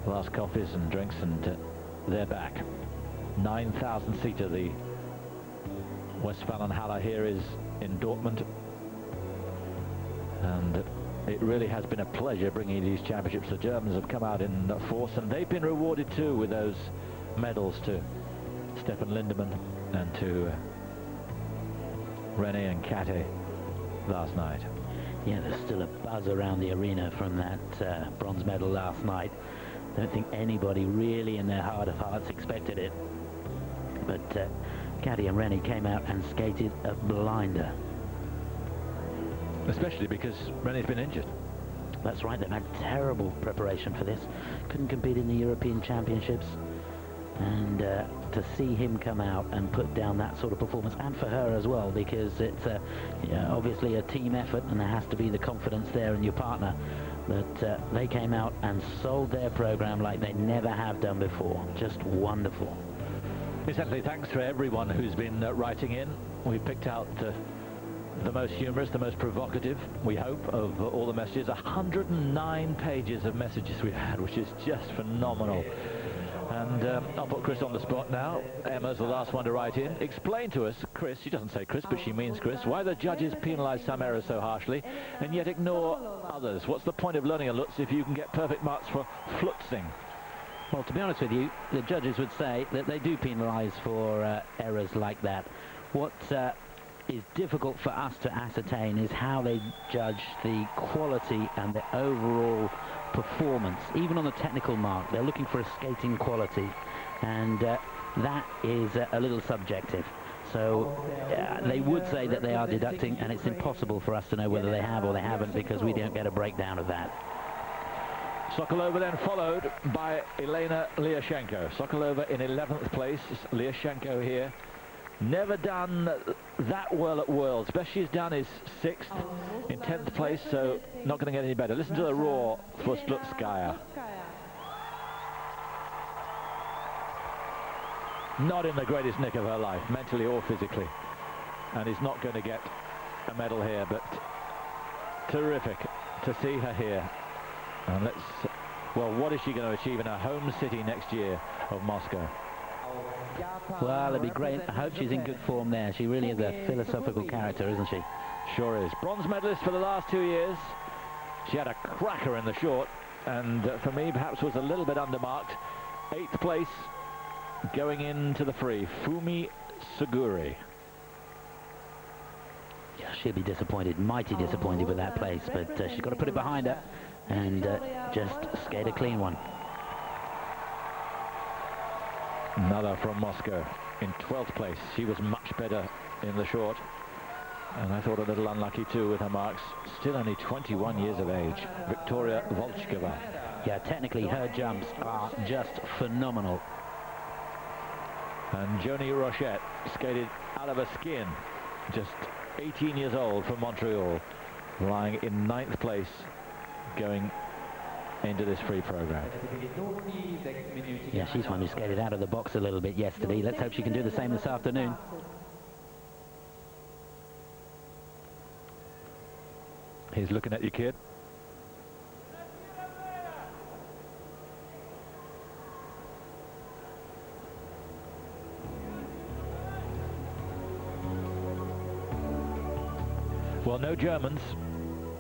last coffees and drinks, and they're back. 9,000-seater, the Westfalenhalle here is in Dortmund, and it really has been a pleasure bringing these championships. The Germans have come out in force, and they've been rewarded too with those medals to Stefan Lindemann and to René and Kate last night. Yeah, there's still a buzz around the arena from that bronze medal last night. I don't think anybody really in their heart of hearts expected it. But Kate and René came out and skated a blinder. Especially because René's been injured. That's right, they've had terrible preparation for this. Couldn't compete in the European Championships. And to see him come out and put down that sort of performance, and for her as well, because it's obviously a team effort, and there has to be the confidence there in your partner. But they came out and sold their program like they never have done before. Just wonderful. Exactly. Thanks for everyone who's been writing in. We picked out the most humorous, the most provocative, we hope, of all the messages. 109 pages of messages we've had, which is just phenomenal. And I'll put Chris on the spot now. Emma's the last one to write in. Explain to us, Chris, she doesn't say Chris, but she means Chris, why the judges penalise some errors so harshly and yet ignore others. What's the point of learning a Lutz if you can get perfect marks for flutzing? Well, to be honest with you, the judges would say that they do penalise for errors like that. What is difficult for us to ascertain is how they judge the quality and the overall performance. Even on the technical mark, they're looking for a skating quality, and that is a little subjective. So they would say that they are deducting, and it's impossible for us to know whether they have or they haven't, because we don't get a breakdown of that. Sokolova then followed by Elena Liashenko. Sokolova in 11th place, Liashenko here. Never done that well at Worlds. Best she's done is 6th in 10th place, so not going to get any better. Listen to the roar for Slutskaya. Not in the greatest nick of her life, mentally or physically. And is not going to get a medal here, but terrific to see her here. And let's, well, what is she going to achieve in her home city next year of Moscow? Well, it'd be great. I hope she's in good form there. She really is a philosophical character, isn't she? Sure is. Bronze medalist for the last 2 years. She had a cracker in the short, and for me, perhaps was a little bit undermarked. 8th place, going into the free, Fumie Suguri. Yeah, she'll be disappointed, mighty disappointed with that place, but she's got to put it behind her and just skate a clean one. Another from Moscow in 12th place. She was much better in the short, and I thought a little unlucky too with her marks. Still only 21 years of age. Viktoria Volchkova. Yeah, technically her jumps are just phenomenal. And Joannie Rochette skated out of her skin. Just 18 years old from Montreal, lying in 9th place, going into this free program. Yeah, she's one who skated out of the box a little bit yesterday. Let's hope she can do the same this afternoon. He's looking at you, kid. Well, no Germans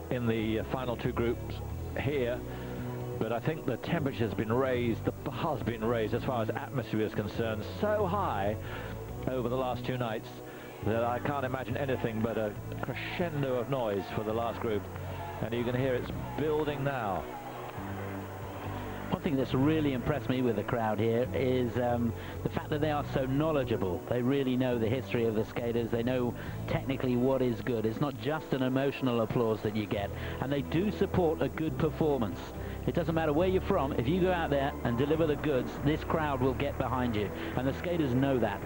in the final 2 groups here, but I think the temperature's been raised, the bar's been raised as far as atmosphere is concerned, so high over the last 2 nights that I can't imagine anything but a crescendo of noise for the last group, and you can hear it's building now. One thing that's really impressed me with the crowd here is the fact that they are so knowledgeable. They really know the history of the skaters. They know technically what is good. It's not just an emotional applause that you get, and they do support a good performance. It doesn't matter where you're from. If you go out there and deliver the goods, this crowd will get behind you, and the skaters know that.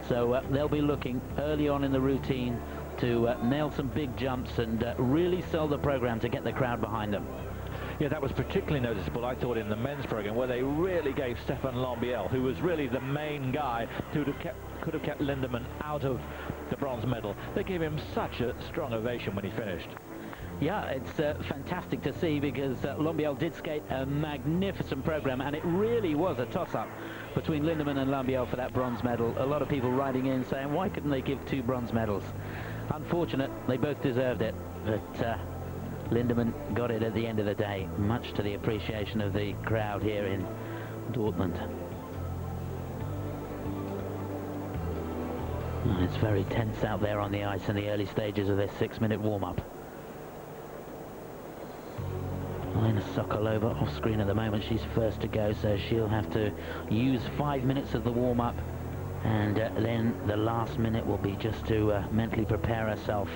So they'll be looking early on in the routine to nail some big jumps and really sell the program to get the crowd behind them. Yeah, that was particularly noticeable, I thought, in the men's program, where they really gave Stefan Lambiel, who was really the main guy who could have kept Lindemann out of the bronze medal. They gave him such a strong ovation when he finished. Yeah, it's fantastic to see, because Lambiel did skate a magnificent program, and it really was a toss-up between Lindemann and Lambiel for that bronze medal. A lot of people writing in saying, why couldn't they give 2 bronze medals? Unfortunate, they both deserved it, but Lindemann got it at the end of the day, much to the appreciation of the crowd here in Dortmund. Oh, it's very tense out there on the ice in the early stages of this 6-minute warm-up. Elena Sokolova off screen at the moment. She's first to go, so she'll have to use 5 minutes of the warm-up, and then the last minute will be just to mentally prepare herself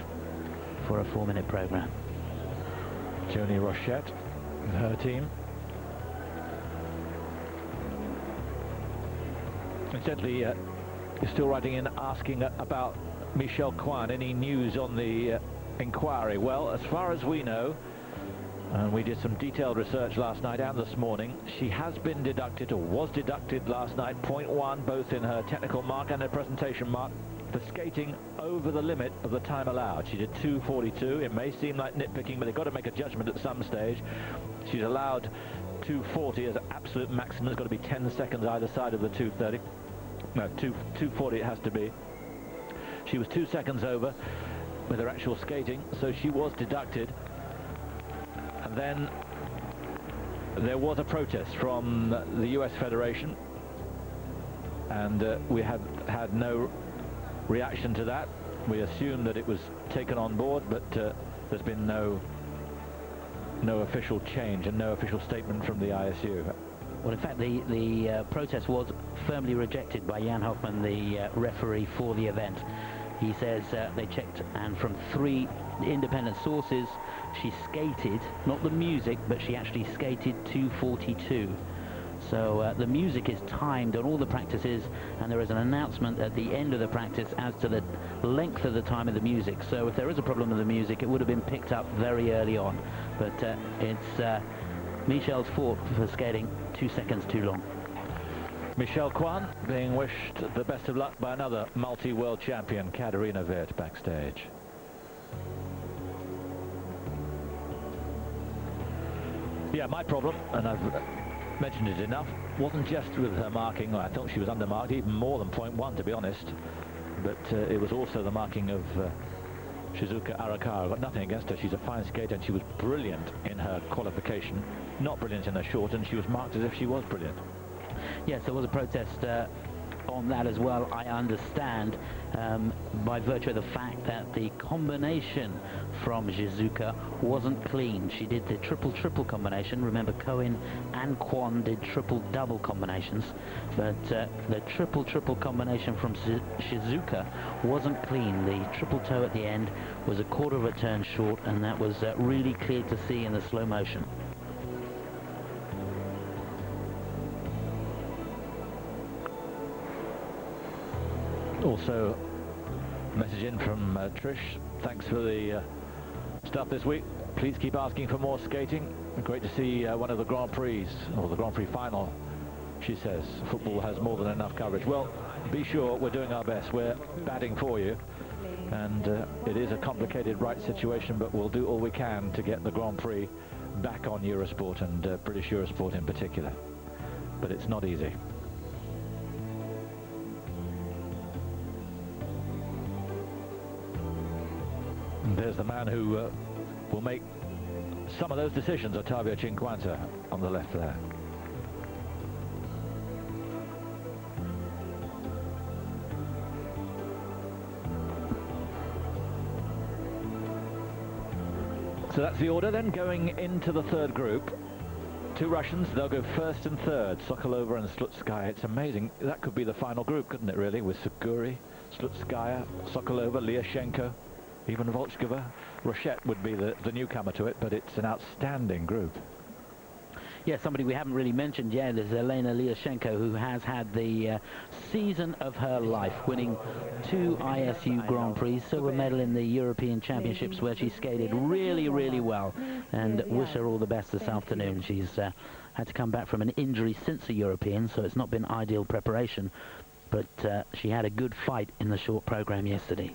for a 4-minute program. Joannie Rochette and her team. Incidentally, you're still writing in asking about Michelle Kwan. Any news on the inquiry? Well, as far as we know, and we did some detailed research last night and this morning, she has been deducted, or was deducted last night, 0.1 both in her technical mark and her presentation mark, for skating over the limit of the time allowed. She did 2:42. It may seem like nitpicking, but they've got to make a judgment at some stage. She's allowed 2:40 as absolute maximum. It's got to be 10 seconds either side of the 2:30. No, 2:40 it has to be. She was 2 seconds over with her actual skating, so she was deducted. And then there was a protest from the US Federation, and we have had no reaction to that. We assume that it was taken on board, but there's been no official change and no official statement from the ISU. Well, in fact, the protest was firmly rejected by Jan Hoffman, the referee for the event. He says they checked, and from 3 independent sources, she skated, not the music, but she actually skated 2:42. So the music is timed on all the practices, and there is an announcement at the end of the practice as to the length of the time of the music. So if there is a problem with the music, it would have been picked up very early on. But it's Michelle's fault for skating 2 seconds too long. Michelle Kwan being wished the best of luck by another multi-world champion, Katarina Wirt, backstage. Yeah, my problem, and I've mentioned it enough, wasn't just with her marking. I thought she was undermarked, even more than 0.1 to be honest, but it was also the marking of Shizuka Arakawa. I've got nothing against her. She's a fine skater, and she was brilliant in her qualification, not brilliant in her short, and she was marked as if she was brilliant. Yes, there was a protest on that as well, I understand, by virtue of the fact that the combination from Shizuka wasn't clean. She did the triple-triple combination. Remember, Cohen and Kwan did triple-double combinations, but the triple-triple combination from Shizuka wasn't clean. The triple toe at the end was a quarter of a turn short, and that was really clear to see in the slow motion. Also, message in from Trish. Thanks for the stuff this week. Please keep asking for more skating. Great to see one of the Grand Prix, or the Grand Prix final, she says. Football has more than enough coverage. Well, be sure we're doing our best. We're batting for you. And it is a complicated right situation, but we'll do all we can to get the Grand Prix back on Eurosport, and British Eurosport in particular. But it's not easy. There's the man who will make some of those decisions, Ottavio Cinquanta, on the left there. So that's the order then, going into the third group. 2 Russians, they'll go first and third, Sokolova and Slutskaya. It's amazing. That could be the final group, couldn't it, really, with Suguri, Slutskaya, Sokolova, Liashenko. Even Volchkova. Rochette would be the newcomer to it, but it's an outstanding group. Yeah, somebody we haven't really mentioned yet is Elena Liashenko, who has had the season of her life, winning 2 ISU Grand Prix, silver medal in the European Championships, where she skated really, really well. And wish her all the best this afternoon. She's had to come back from an injury since the European, so it's not been ideal preparation. But she had a good fight in the short program yesterday.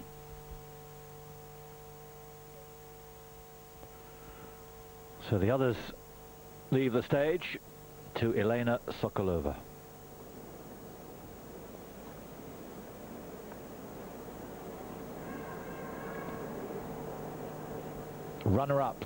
So the others leave the stage to Elena Sokolova. Runner-up